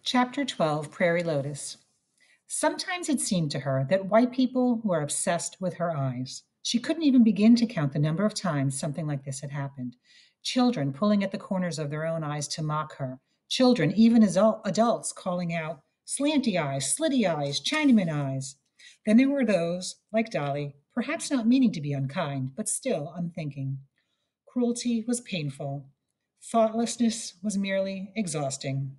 Chapter 12 Prairie Lotus. Sometimes it seemed to her that white people were obsessed with her eyes. She couldn't even begin to count the number of times something like this had happened. Children pulling at the corners of their own eyes to mock her. Children, even adults, calling out, slanty eyes, slitty eyes, Chinaman eyes. Then there were those, like Dolly, perhaps not meaning to be unkind, but still unthinking. Cruelty was painful. Thoughtlessness was merely exhausting.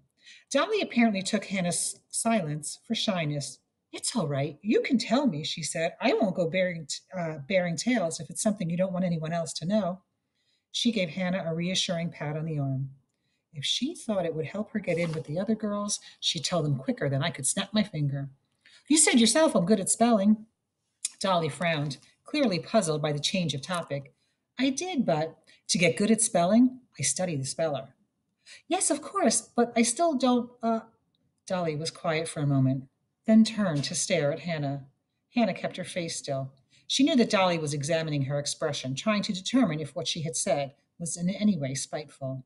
Dolly apparently took Hannah's silence for shyness. It's all right. You can tell me, she said. I won't go bearing tales if it's something you don't want anyone else to know. She gave Hannah a reassuring pat on the arm. If she thought it would help her get in with the other girls, she'd tell them quicker than I could snap my finger. You said yourself I'm good at spelling. Dolly frowned, clearly puzzled by the change of topic. I did, but to get good at spelling, I study the speller. Yes, of course, but I still don't. Dolly was quiet for a moment, then turned to stare at Hannah. Hannah kept her face still. She knew that Dolly was examining her expression, trying to determine if what she had said was in any way spiteful.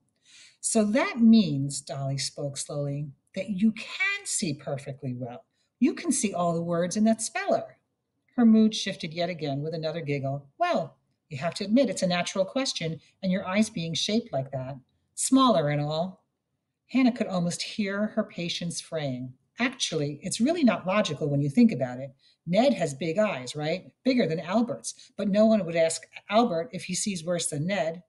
So that means, Dolly spoke slowly, that you can see perfectly well. You can see all the words in that speller. Her mood shifted yet again with another giggle. Well, you have to admit it's a natural question, and your eyes being shaped like that, smaller and all. Hannah could almost hear her patience fraying. Actually, it's really not logical when you think about it. Ned has big eyes, right? Bigger than Albert's, but no one would ask Albert if he sees worse than Ned.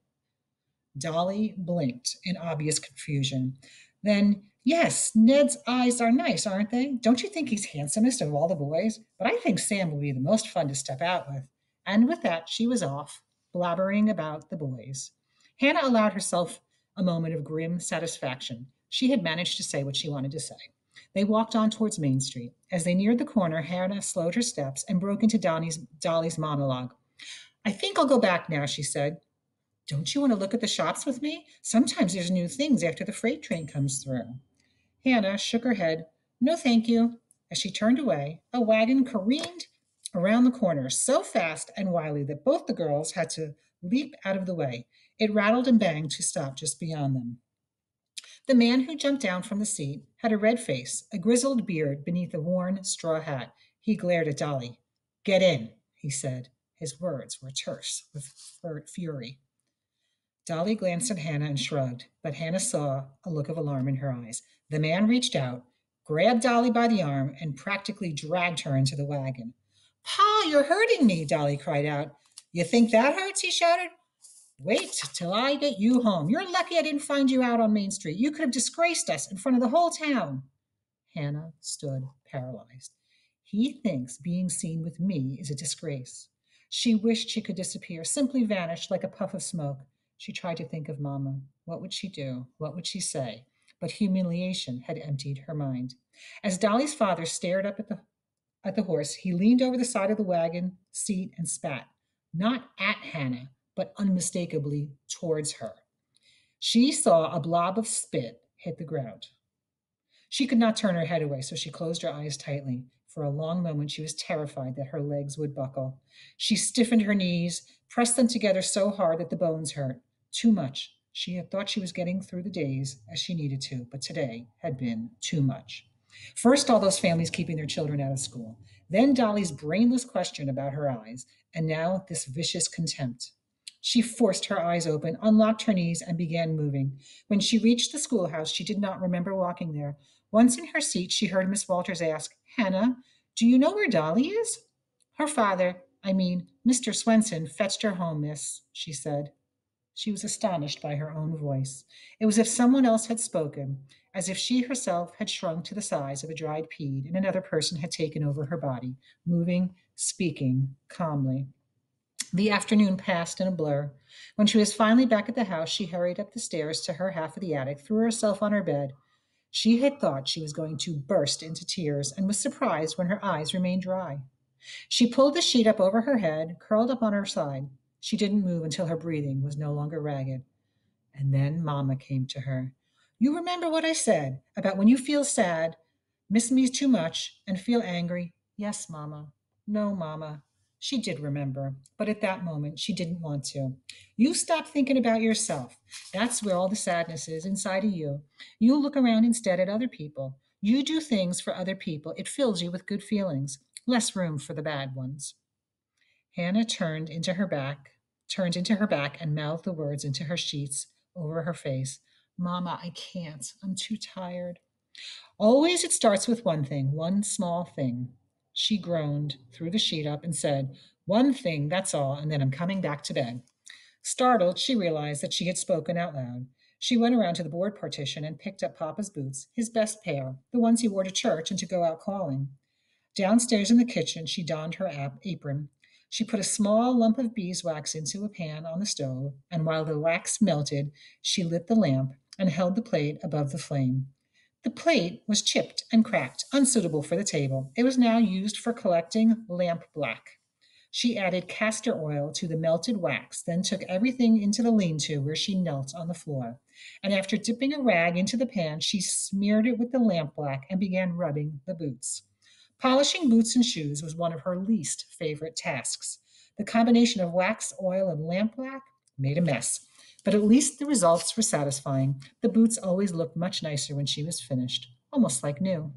Dolly blinked in obvious confusion. Then, yes, Ned's eyes are nice, aren't they? Don't you think he's handsomest of all the boys? But I think Sam will be the most fun to step out with. And with that, she was off, blabbering about the boys. Hannah allowed herself a moment of grim satisfaction. She had managed to say what she wanted to say. They walked on towards Main Street. As they neared the corner, Hannah slowed her steps and broke into Dolly's monologue. I think I'll go back now, she said. Don't you want to look at the shops with me? Sometimes there's new things after the freight train comes through. Hannah shook her head. No, thank you. As she turned away, a wagon careened around the corner so fast and wildly that both the girls had to leap out of the way. It rattled and banged to stop just beyond them. The man who jumped down from the seat had a red face, a grizzled beard beneath a worn straw hat. He glared at Dolly. Get in, he said. His words were terse with fury. Dolly glanced at Hannah and shrugged, but Hannah saw a look of alarm in her eyes. The man reached out, grabbed Dolly by the arm, and practically dragged her into the wagon. Pa, you're hurting me, Dolly cried out. You think that hurts? He shouted. Wait till I get you home. You're lucky I didn't find you out on Main Street. You could have disgraced us in front of the whole town. Hannah stood paralyzed. He thinks being seen with me is a disgrace. She wished she could disappear, simply vanish like a puff of smoke. She tried to think of Mamma. What would she do? What would she say? But humiliation had emptied her mind. As Dolly's father stared up at the horse, he leaned over the side of the wagon seat and spat, not at Hannah, but unmistakably towards her. She saw a blob of spit hit the ground. She could not turn her head away, so she closed her eyes tightly. For a long moment, she was terrified that her legs would buckle. She stiffened her knees, pressed them together so hard that the bones hurt. Too much. She had thought she was getting through the days as she needed to, but today had been too much. First, all those families keeping their children out of school. Then Dolly's brainless question about her eyes, and now this vicious contempt. She forced her eyes open, unlocked her knees, and began moving. When she reached the schoolhouse, she did not remember walking there. Once in her seat, she heard Miss Walters ask, Hannah, do you know where Dolly is? Her father, Mr. Swenson, fetched her home, miss, she said. She was astonished by her own voice. It was as if someone else had spoken, as if she herself had shrunk to the size of a dried pea and another person had taken over her body, moving, speaking calmly. The afternoon passed in a blur. When she was finally back at the house, she hurried up the stairs to her half of the attic, threw herself on her bed. She had thought she was going to burst into tears and was surprised when her eyes remained dry. She pulled the sheet up over her head, curled up on her side. She didn't move until her breathing was no longer ragged. And then Mamma came to her. You remember what I said about when you feel sad, miss me too much, and feel angry? Yes, Mamma. No, Mamma. She did remember, but at that moment she didn't want to. You stop thinking about yourself. That's where all the sadness is inside of you. You look around instead at other people. You do things for other people. It fills you with good feelings, less room for the bad ones. Hannah turned into her back and mouthed the words into her sheets over her face. Mama, I can't. I'm too tired. Always it starts with one thing, one small thing. She groaned, threw the sheet up, and said, One thing, that's all, and then I'm coming back to bed. Startled, she realized that she had spoken out loud. She went around to the board partition and picked up Papa's boots, his best pair, the ones he wore to church and to go out calling. Downstairs in the kitchen, she donned her apron. She put a small lump of beeswax into a pan on the stove, and while the wax melted, she lit the lamp and held the plate above the flame. The plate was chipped and cracked, unsuitable for the table. It was now used for collecting lamp black. She added castor oil to the melted wax, then took everything into the lean-to where she knelt on the floor. And after dipping a rag into the pan, she smeared it with the lamp black and began rubbing the boots. Polishing boots and shoes was one of her least favorite tasks. The combination of wax, oil, and lamp black made a mess, but at least the results were satisfying. The boots always looked much nicer when she was finished, almost like new.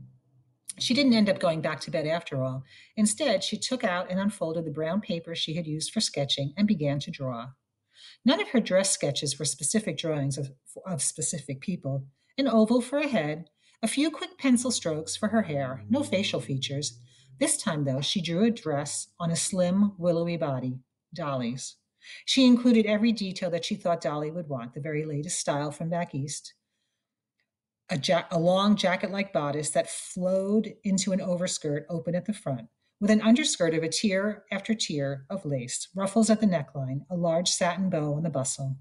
She didn't end up going back to bed after all. Instead, she took out and unfolded the brown paper she had used for sketching and began to draw. None of her dress sketches were specific drawings of specific people. An oval for a head, a few quick pencil strokes for her hair, no facial features. This time, though, she drew a dress on a slim, willowy body, Dolly's. She included every detail that she thought Dolly would want, the very latest style from back east, a long jacket like bodice that flowed into an overskirt open at the front, with an underskirt of a tier after tier of lace, ruffles at the neckline, a large satin bow on the bustle.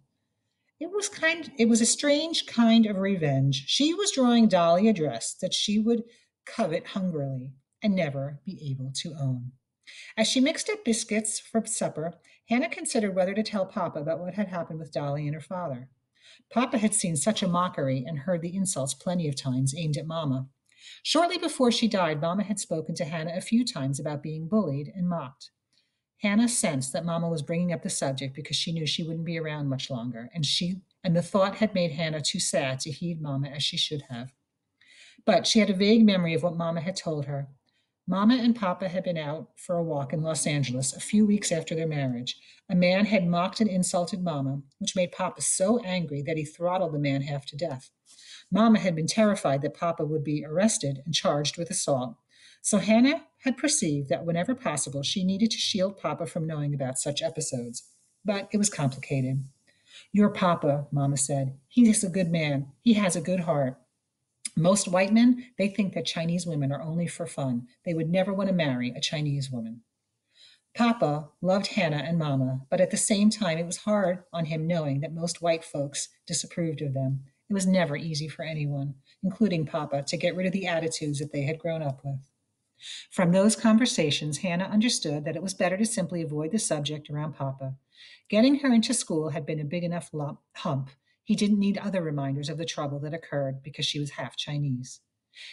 It was a strange kind of revenge. She was drawing Dolly a dress that she would covet hungrily and never be able to own. As she mixed up biscuits for supper, Hannah considered whether to tell Papa about what had happened with Dolly and her father. Papa had seen such a mockery and heard the insults plenty of times aimed at Mama. Shortly before she died, Mama had spoken to Hannah a few times about being bullied and mocked. Hannah sensed that Mama was bringing up the subject because she knew she wouldn't be around much longer, and the thought had made Hannah too sad to heed Mama as she should have. But she had a vague memory of what Mama had told her. Mama and Papa had been out for a walk in Los Angeles a few weeks after their marriage. A man had mocked and insulted Mama, which made Papa so angry that he throttled the man half to death. Mama had been terrified that Papa would be arrested and charged with assault. So Hannah had perceived that whenever possible, she needed to shield Papa from knowing about such episodes. But it was complicated. Your Papa, Mama said. He is a good man. He has a good heart. Most white men, they think that Chinese women are only for fun. They would never want to marry a Chinese woman. Papa loved Hannah and Mama, but at the same time, it was hard on him knowing that most white folks disapproved of them. It was never easy for anyone, including Papa, to get rid of the attitudes that they had grown up with. From those conversations, Hannah understood that it was better to simply avoid the subject around Papa. Getting her into school had been a big enough hump. He didn't need other reminders of the trouble that occurred because she was half Chinese.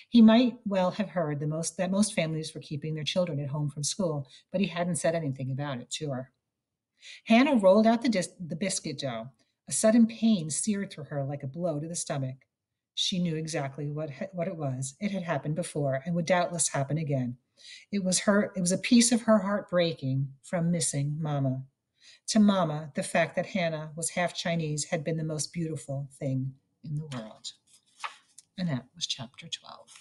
He might well have heard that most families were keeping their children at home from school, but he hadn't said anything about it to her. Hannah rolled out the biscuit dough. A sudden pain seared through her like a blow to the stomach. She knew exactly what it was. It had happened before and would doubtless happen again. It was a piece of her heart breaking from missing Mama. To Mama, the fact that Hannah was half Chinese had been the most beautiful thing in the world. And that was chapter 12.